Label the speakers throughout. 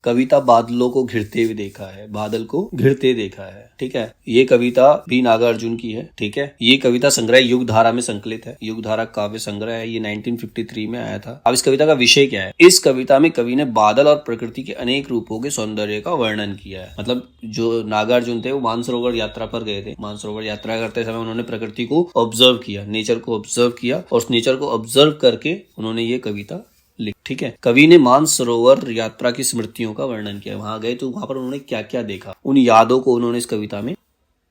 Speaker 1: कविता बादलों को घिरते हुए देखा है, बादल को घिरते देखा है। ठीक है, ये कविता बी नागार्जुन की है। ठीक है, ये कविता संग्रह युगधारा में संकलित है। युगधारा काव्य संग्रह है, ये 1953 में आया था। अब इस कविता का विषय क्या है? इस कविता में कवि ने बादल और प्रकृति के अनेक रूपों के सौंदर्य का वर्णन किया है। मतलब जो नागार्जुन थे वो मानसरोवर यात्रा पर गए थे। मानसरोवर यात्रा करते समय उन्होंने प्रकृति को ऑब्जर्व किया, नेचर को ऑब्जर्व किया, और उस नेचर को ऑब्जर्व करके उन्होंने ये कविता लिख। ठीक है, कवि ने मानसरोवर यात्रा की स्मृतियों का वर्णन किया। वहां गए तो वहां पर उन्होंने क्या क्या देखा, उन यादों को उन्होंने इस कविता में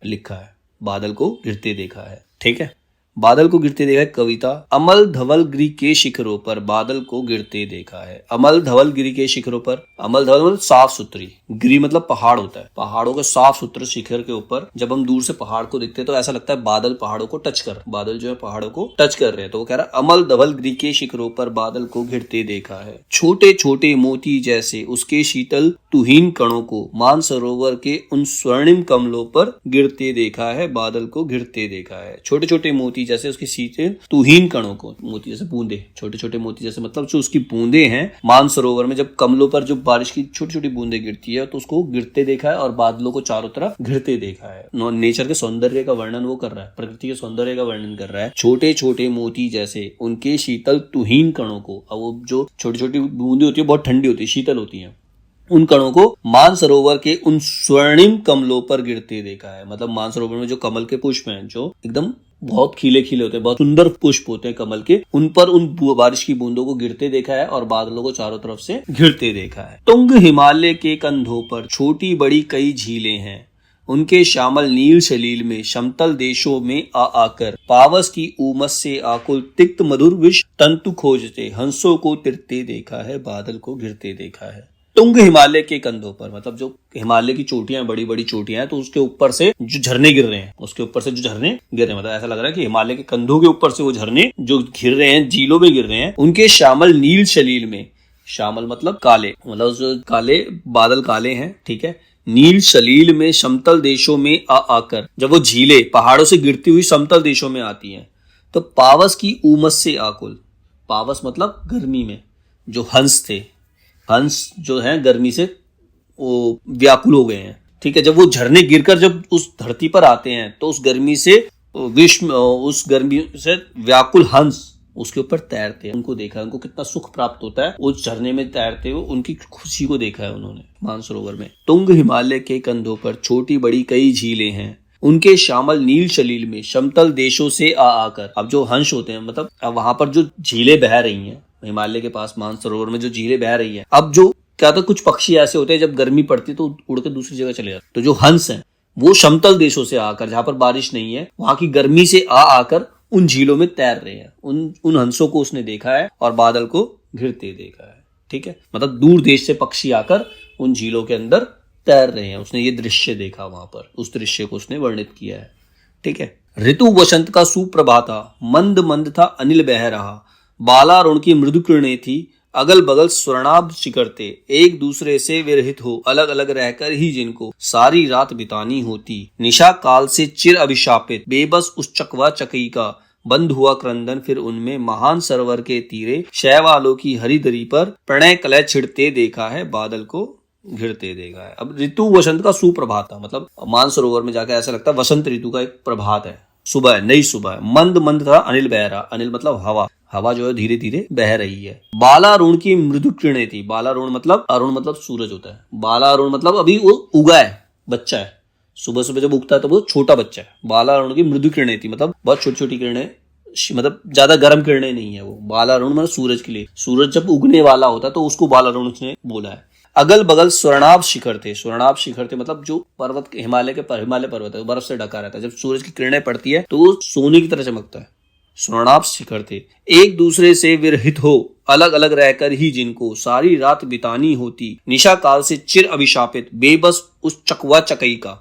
Speaker 1: लिखा है। बादल को गिरते देखा है। ठीक है, बादल को गिरते देखा है कविता। अमल धवल गिरी के शिखरों पर बादल को गिरते देखा है। अमल धवल गिरी के शिखरों पर, अमल धवल मतलब साफ सुथरी, गिरी मतलब पहाड़ होता है। पहाड़ों के साफ सुथरे शिखर के ऊपर जब हम दूर से पहाड़ को देखते हैं तो ऐसा लगता है बादल पहाड़ों को टच कर, बादल जो है पहाड़ों को टच कर रहे हैं। तो वो कह रहा है अमल धवल गिरी के शिखरों पर बादल को गिरते देखा है। छोटे छोटे मोती जैसे उसके शीतल तुहीन कणों को मानसरोवर के उन स्वर्णिम कमलों पर गिरते देखा है। बादल को गिरते देखा है। छोटे छोटे मोती जैसे उसकी शीतल तुहीन कणों को, मोती जैसे बूंदे, छोटे छोटे मोती जैसे मतलब जो उसकी बूंदे हैं मानसरोवर में, जब कमलों पर जो बारिश की छोटी छोटी बूंदे गिरती है तो उसको गिरते देखा है और बादलों को चारों तरफ घिरते देखा है। नेचर के सौंदर्य का वर्णन वो कर रहा है, प्रकृति के सौंदर्य का वर्णन कर रहा है। छोटे छोटे मोती जैसे उनके शीतल तुहीन कणों को, अब वो जो छोटी छोटी बूंदे होती है बहुत ठंडी होती है, शीतल होती है, उन कणों को मानसरोवर के उन स्वर्णिम कमलों पर गिरते देखा है। मतलब मानसरोवर में जो कमल के पुष्प हैं जो एकदम बहुत खिले खिले होते हैं, बहुत सुंदर पुष्प होते हैं कमल के, उन पर उन बारिश की बूंदों को गिरते देखा है और बादलों को चारों तरफ से घिरते देखा है। तुंग हिमालय के कंधों पर छोटी बड़ी कई झीलें हैं, उनके श्यामल नील सलील में समतल देशों में आ आकर पावस की उमस से आकुल तिक्त मधुर विष तंतु खोजते हंसों को तिरते देखा है। बादल को घिरते देखा है। तुंग हिमालय के कंधों पर मतलब जो हिमालय की चोटियां, बड़ी बड़ी चोटियां हैं, तो उसके ऊपर से जो झरने गिर रहे हैं, उसके ऊपर से जो झरने गिर रहे हैं, मतलब ऐसा लग रहा है कि हिमालय के कंधों के ऊपर से वो झरने जो गिर रहे हैं, झीलों में गिर रहे हैं, उनके श्यामल नील सलील में, श्यामल मतलब काले, मतलब जो काले बादल काले हैं। ठीक है, नील सलील में समतल देशों में आ आकर, जब वो झीलें पहाड़ों से गिरती हुई समतल देशों में आती हैं तो पावस की उमस से आकुल, पावस मतलब गर्मी में जो हंस थे, हंस जो है गर्मी से वो व्याकुल हो गए हैं। ठीक है, जब वो झरने गिरकर जब उस धरती पर आते हैं तो उस गर्मी से उस गर्मी से व्याकुल हंस उसके ऊपर तैरते हैं। उनको देखा है, उनको कितना सुख प्राप्त होता है उस झरने में तैरते हुए, उनकी खुशी को देखा है उन्होंने मानसरोवर में। तुंग हिमालय के कंधों पर छोटी बड़ी कई झीलें हैं, उनके श्यामल नील सलील में समतल देशों से आ आकर, अब जो हंस होते हैं मतलब अब वहां पर जो झीलें बह रही हैं हिमालय के पास मानसरोवर में जो झीलें बह रही है, अब जो क्या तो कुछ पक्षी ऐसे होते हैं जब गर्मी पड़ती है तो उड़ के दूसरी जगह चले जाते, तो जो हंस हैं वो समतल देशों से आकर, जहां पर बारिश नहीं है, वहां की गर्मी से आ आकर उन झीलों में तैर रहे हैं। उन हंसों को उसने देखा है और बादल को घिरते देखा है। ठीक है, मतलब दूर देश से पक्षी आकर उन झीलों के अंदर तैर रहे हैं, उसने ये दृश्य देखा वहां पर, उस दृश्य को उसने वर्णित किया है। ठीक है, ऋतु वसंत का सुप्रभाता, मंद मंद था अनिल बह रहा, बालारुण की मृदु किरणें थी, अगल बगल स्वर्णाभ शिखरते, एक दूसरे से विरहित हो अलग अलग रहकर ही जिनको सारी रात बितानी होती, निशा काल से चिर अभिशापित बेबस उस चकवा चकई का बंद हुआ क्रंदन, फिर उनमें महान सरोवर के तीरे शैवालों की हरी दरी पर प्रणय कलह छिड़ते देखा है। बादल को घिरते देखा है। अब ऋतु वसंत का सुप्रभात था, मतलब मानसरोवर में जाकर ऐसा लगता है वसंत ऋतु का एक प्रभात है, सुबह है, नई सुबह है। मंद मंद था अनिल बह रहा, अनिल मतलब हवा, हवा जो है धीरे धीरे बह रही है। बालारुण की मृदु किरणें थी, बालारुण मतलब अरुण मतलब सूरज होता है, बालारुण मतलब अभी वो उगा है, बच्चा है, सुबह सुबह जब उगता है तो वो छोटा बच्चा है। बालारुण की मृदु किरणें थी मतलब बहुत छोटी छोटी किरणें, मतलब ज्यादा गर्म किरणें नहीं है वो। बालारुण मतलब सूरज के लिए, सूरज जब उगने वाला होता है तो उसको बालारुण ने बोला है। अगल बगल स्वर्णाभ शिखर थे, स्वर्णाभ शिखर थे मतलब जो पर्वत, हिमालय पर्वत है, बर्फ से ढका रहता है, जब सूरज की किरणें पड़ती है तो वो सोने की तरह चमकता है। स्वर्णाभ शिखर थे, एक दूसरे से विरहित हो अलग अलग रहकर ही जिनको सारी रात बितानी होती, निशा काल से चिर अभिशापित बेबस उस चकवा चकई का,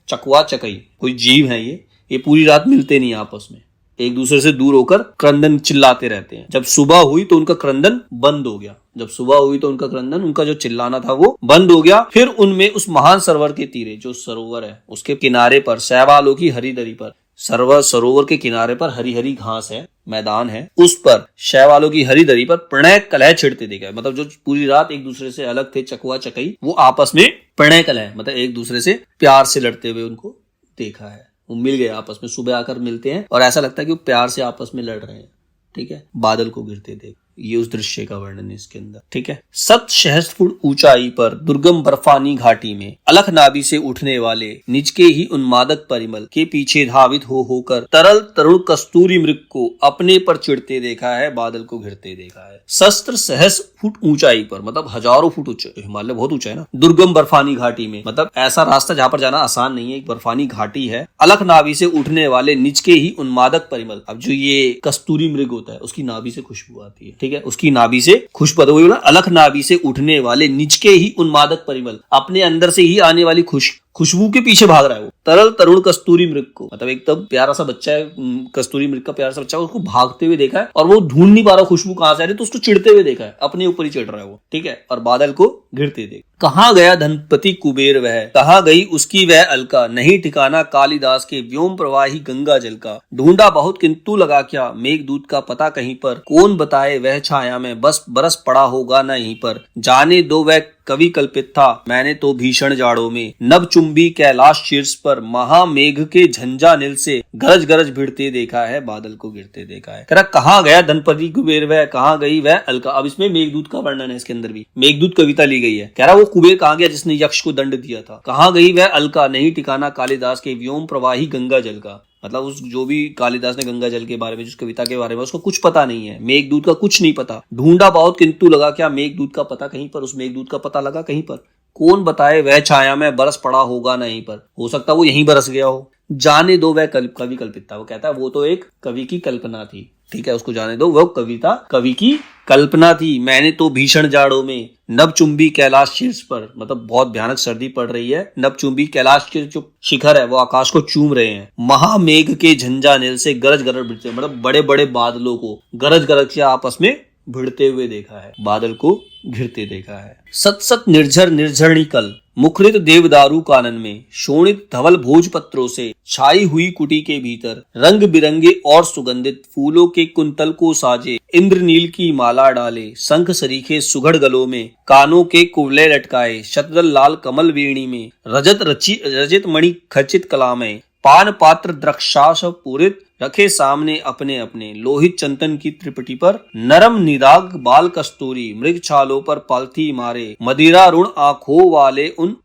Speaker 1: चकवा चकई कोई जीव है, ये पूरी रात मिलते नहीं आपस में, एक दूसरे से दूर होकर क्रंदन चिल्लाते रहते हैं। जब सुबह हुई तो उनका क्रंदन बंद हो गया, जब सुबह हुई तो उनका क्रंदन, उनका जो चिल्लाना था वो बंद हो गया। फिर उनमें उस महान सरोवर के तीरे, जो सरोवर है उसके किनारे पर शैवालों की हरी दरी पर, सरोवर के किनारे पर हरी हरी घास है, मैदान है, उस पर शैवालों की हरी दरी पर प्रणय कलह छिड़ते देखा है। मतलब जो पूरी रात एक दूसरे से अलग थे, चकवा चकई, वो आपस में प्रणय कलह मतलब एक दूसरे से प्यार से लड़ते हुए उनको देखा है। वो मिल गए आपस में, सुबह आकर मिलते हैं और ऐसा लगता है कि वो प्यार से आपस में लड़ रहे हैं। ठीक है, बादल को गिरते देख, ये उस दृश्य का वर्णन है इसके अंदर। ठीक है, 7 सहस्त्र फुट ऊंचाई पर दुर्गम बर्फानी घाटी में अलख नाभि से उठने वाले निज के ही उन्मादक परिमल के पीछे धावित होकर तरल तरुण कस्तूरी मृग को अपने पर चिढ़ते देखा है, बादल को घिरते देखा है। सहस्त्र सहस्त्र फुट ऊंचाई पर मतलब हजारों फुट ऊंचा, हिमालय बहुत ऊंचा है ना। दुर्गम बर्फानी घाटी में मतलब ऐसा रास्ता जहां पर जाना आसान नहीं है, एक बर्फानी घाटी है। अलख नाभि से उठने वाले निज के ही उन्मादक परिमल, अब जो ये कस्तूरी मृग होता है उसकी नाभि से खुशबू आती है। ठीक है, उसकी नाभि से खुशबू, वही बोला अलख नाभि से उठने वाले निज के ही उन्मादक परिमल, अपने अंदर से ही आने वाली खुशबू के पीछे भाग रहा है वो। तरल तरुण कस्तूरी मृग को, मतलब एकदम प्यारा सा बच्चा है, कस्तूरी मृग का प्यारा सा बच्चा, उसको भागते हुए देखा है और वो ढूंढ नहीं पा रहा खुशबू कहां से आ रही, तो उसको चिढ़ते हुए देखा है, अपने ऊपर ही चिढ़ रहा है वो। ठीक है, और बादल को घिरते देख। कहां गया धनपति कुबेर वह, कहां गई उसकी वह अलका, नहीं ठिकाना कालिदास के व्योम प्रवाही गंगा जल का। ढूंढा बहुत किंतु लगा क्या, मेघदूत का पता कहीं पर, कौन बताए वह छाया में बस बरस पड़ा होगा न यहीं पर। जाने दो वह कवि कल्पित था, मैंने तो भीषण जाड़ों में, नभ चुंबी कैलाश शीर्ष पर, महामेघ के झंझा नील से गरज गरज भिड़ते देखा है, बादल को गिरते देखा है। कह रहा कहां गया धनपति कुबेर वह, कहां गई वह अलका। अब इसमें मेघदूत का वर्णन है, इसके अंदर भी मेघदूत कविता ली गई है। कह रहा वो कुबेर कहां गया जिसने यक्ष को दंड दिया था, कहां गई वह अलका, नहीं ठिकाना कालिदास के व्योम प्रवाही गंगा जल का। मतलब उस जो भी कालिदास ने गंगा जल के बारे में, जिस कविता के बारे में, उसको कुछ पता नहीं है, मेघदूत का कुछ नहीं पता। ढूंढा बहुत किंतु लगा क्या, मेघदूत का पता कहीं पर, उस मेघदूत का पता लगा कहीं पर, कौन बताए वह छाया में बरस पड़ा होगा नहीं पर, हो सकता वो यहीं बरस गया हो। जाने दो वह कवि कल्पित था, वो कहता है वो तो एक कवि की कल्पना थी। ठीक है, उसको जाने दो, वो कविता कवि की कल्पना थी। मैंने तो भीषण जाड़ों में, नभ चुंबी कैलाश शीर्ष पर, मतलब बहुत भयानक सर्दी पड़ रही है, नभ चुंबी कैलाश के जो शिखर है वो आकाश को चूम रहे हैं। महामेघ के झंझा नील से गरज गरज भिड़ते, मतलब बड़े बड़े बादलों को गरज गरज से आपस में भिड़ते हुए देखा है, बादल को घिरते देखा है। सत सत निर्झर निर्झरणी कल, मुखरित देवदारू कानन में, शोणित धवल भोजपत्रों से छाई हुई कुटी के भीतर, रंग बिरंगे और सुगंधित फूलों के कुंतल को साजे, इंद्रनील की माला डाले, शंख सरीखे सुघड़ गलों में, कानों के कुवले लटकाए, शतदल लाल कमल वीणी में, रजत मणि खचित कला में, पान पात्र द्रक्षाश पूरित रखे सामने अपने अपने, लोहित चंदन की त्रिपटी पर, नरम निदाग बाल कस्तूरी, मृग छालों पर पालथी मारे, मदिरा रुण आंखों वाले उन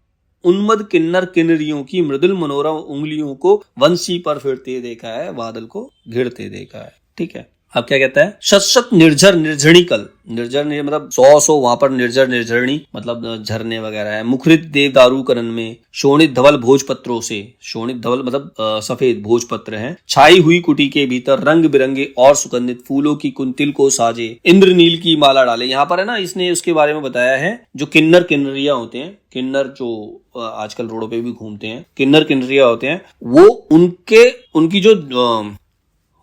Speaker 1: उन्मद किन्नर किन्नरियों की मृदुल मनोरम उंगलियों को वंशी पर फिरते देखा है, बादल को घिरते देखा है। ठीक है, अब क्या कहता है, शत निर्झर निर्झरणी कल, निर्झर मतलब 100 वहां पर निर्झर निर्झरणी मतलब झरने वगैरह है। मुखरित देवदारू करण में, शोणित धवल भोजपत्रों से, शोणित धवल मतलब सफेद भोजपत्र हैं, छाई हुई कुटी के भीतर, रंग बिरंगे और सुगंधित फूलों की कुंतिल को साजे, इंद्रनील की माला डाले। यहाँ पर है ना, इसने उसके बारे में बताया है, जो किन्नर किन्नरिया होते हैं, किन्नर जो आजकल रोडों पे भी घूमते हैं, किन्नर किन्नरिया होते हैं, वो उनकी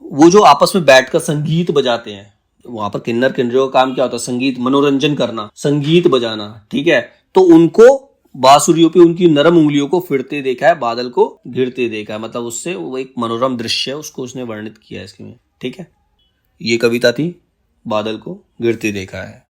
Speaker 1: वो जो आपस में बैठकर संगीत बजाते हैं, वहां पर किन्नर किन्नरियों का काम क्या होता है, संगीत, मनोरंजन करना, संगीत बजाना। ठीक है, तो उनको बांसुरियों पे उनकी नरम उंगलियों को फिरते देखा है, बादल को घिरते देखा है, मतलब उससे वो एक मनोरम दृश्य है, उसको उसने वर्णित किया है इसमें। ठीक है, ये कविता थी, बादल को घिरते देखा है।